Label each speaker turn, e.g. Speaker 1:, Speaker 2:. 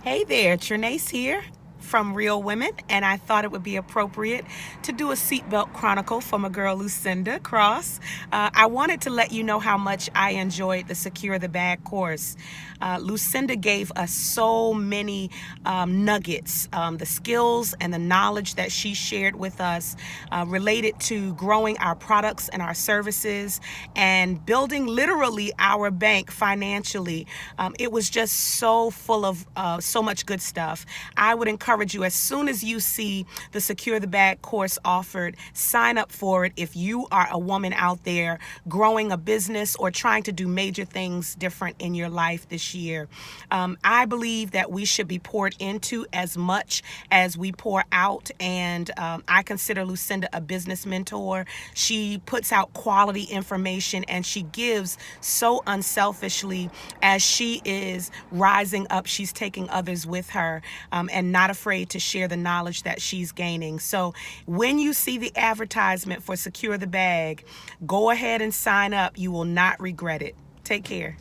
Speaker 1: Hey there, Trenace here from Real Women, and I thought it would be appropriate to do a seatbelt chronicle for my girl Lucinda Cross. I wanted to let you know how much I enjoyed the Secure the Bag course. Lucinda gave us so many nuggets, the skills and the knowledge that she shared with us related to growing our products and our services and building literally our bank financially. It was just so full of so much good stuff. I would encourage you, as soon as you see the Secure the Bag course offered, sign up for it if you are a woman out there growing a business or trying to do major things different in your life this year. I believe that we should be poured into as much as we pour out, and I consider Lucinda a business mentor. She puts out quality information and she gives so unselfishly. As she is rising up, she's taking others with her and not afraid to share the knowledge that she's gaining. So when you see the advertisement for Secure the Bag, go ahead and sign up. You will not regret it. Take care.